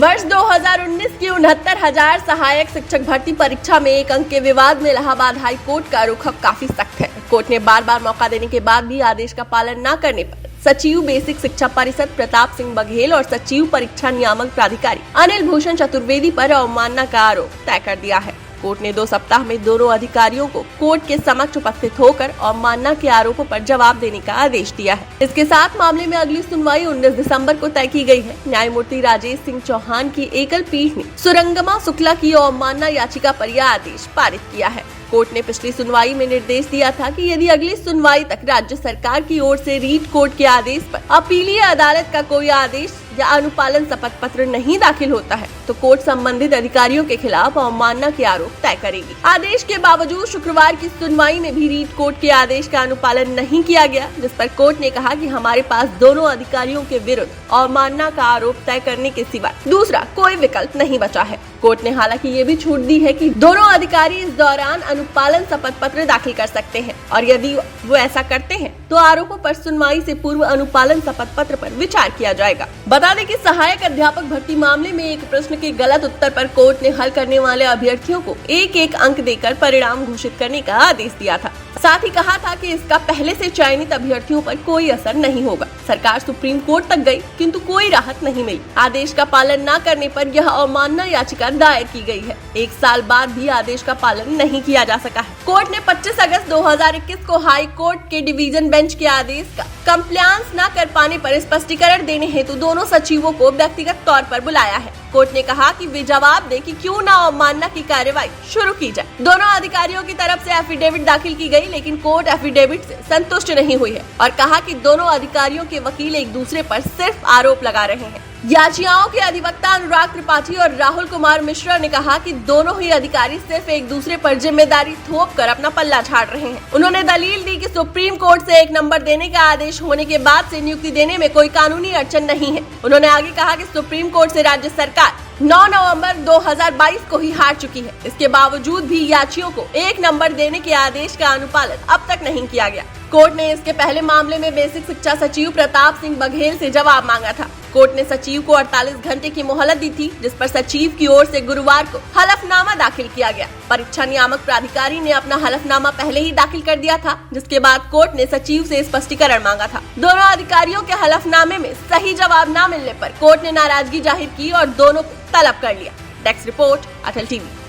वर्ष 2019 की 69,000 सहायक शिक्षक भर्ती परीक्षा में एक अंक के विवाद में इलाहाबाद हाई कोर्ट का रुख अब काफी सख्त है। कोर्ट ने बार बार मौका देने के बाद भी आदेश का पालन न करने पर सचिव बेसिक शिक्षा परिषद प्रताप सिंह बघेल और सचिव परीक्षा नियामक प्राधिकारी अनिल भूषण चतुर्वेदी पर अवमानना का आरोप तय कर दिया है। कोर्ट ने 2 सप्ताह में दोनों अधिकारियों को कोर्ट के समक्ष उपस्थित होकर अवमानना के आरोपों पर जवाब देने का आदेश दिया है। इसके साथ मामले में अगली सुनवाई 19 दिसंबर को तय की गई है। न्यायमूर्ति राजेश सिंह चौहान की एकल पीठ ने सुरंगमा शुक्ला की अवमानना याचिका पर यह आदेश पारित किया है। कोर्ट ने पिछली सुनवाई में निर्देश दिया था कि यदि अगली सुनवाई तक राज्य सरकार की ओर से रीट कोर्ट के आदेश पर अपीलीय अदालत का कोई आदेश या अनुपालन शपथ पत्र नहीं दाखिल होता है तो कोर्ट संबंधित अधिकारियों के खिलाफ अवमानना के आरोप तय करेगी। आदेश के बावजूद शुक्रवार की सुनवाई में भी रीट कोर्ट के आदेश का अनुपालन नहीं किया गया, जिस पर कोर्ट ने कहा कि हमारे पास दोनों अधिकारियों के विरुद्ध अवमानना का आरोप तय करने के सिवा दूसरा कोई विकल्प नहीं बचा है। कोर्ट ने हालांकि ये भी छूट दी है कि दोनों अधिकारी इस दौरान अनुपालन शपथ पत्र दाखिल कर सकते हैं और यदि वो ऐसा करते हैं तो आरोपों पर सुनवाई से पूर्व अनुपालन शपथ पत्र पर विचार किया जाएगा। बता दें कि सहायक अध्यापक भर्ती मामले में एक प्रश्न के गलत उत्तर पर कोर्ट ने हल करने वाले अभ्यर्थियों को एक अंक देकर परिणाम घोषित करने का आदेश दिया था। साथ ही कहा था कि इसका पहले से चयनित अभ्यर्थियों पर कोई असर नहीं होगा। सरकार सुप्रीम कोर्ट तक गई किंतु कोई राहत नहीं मिली। आदेश का पालन न करने पर यह अवमानना याचिका दायर की गई है। 1 साल बाद भी आदेश का पालन नहीं किया जा सका है। कोर्ट ने 25 अगस्त 2021 को हाई कोर्ट के डिवीजन बेंच के आदेश का कंप्लायंस न कर पाने पर स्पष्टीकरण देने हेतु दोनों सचिवों को व्यक्तिगत तौर पर बुलाया है। कोर्ट ने कहा कि वे जवाब दे कि क्यों न अवमानना की कार्यवाही शुरू की जाए। दोनों अधिकारियों की तरफ से एफिडेविट दाखिल की गई, लेकिन कोर्ट एफिडेविट से संतुष्ट नहीं हुई है और कहा कि दोनों अधिकारियों के वकील एक दूसरे पर सिर्फ आरोप लगा रहे हैं। याचिकाओं के अधिवक्ता अनुराग त्रिपाठी और राहुल कुमार मिश्रा ने कहा कि दोनों ही अधिकारी सिर्फ एक दूसरे पर जिम्मेदारी थोप कर अपना पल्ला झाड़ रहे हैं। उन्होंने दलील दी कि सुप्रीम कोर्ट से 1 नंबर देने का आदेश होने के बाद से नियुक्ति देने में कोई कानूनी अड़चन नहीं है। उन्होंने आगे कहा कि सुप्रीम कोर्ट से राज्य सरकार 9 नवंबर 2022 को ही हार चुकी है। इसके बावजूद भी याचियों को 1 नंबर देने के आदेश का अनुपालन अब तक नहीं किया गया। कोर्ट ने इसके पहले मामले में बेसिक शिक्षा सचिव प्रताप सिंह बघेल से जवाब मांगा था। कोर्ट ने सचिव को 48 घंटे की मोहलत दी थी, जिस पर सचिव की ओर से गुरुवार को हलफनामा दाखिल किया गया। परीक्षा नियामक प्राधिकारी ने अपना हलफनामा पहले ही दाखिल कर दिया था, जिसके बाद कोर्ट ने सचिव से स्पष्टीकरण मांगा था। दोनों अधिकारियों के हलफनामे में सही जवाब न मिलने पर कोर्ट ने नाराजगी जाहिर की और दोनों को तलब कर लिया। डेस्क रिपोर्ट, अटल टीवी।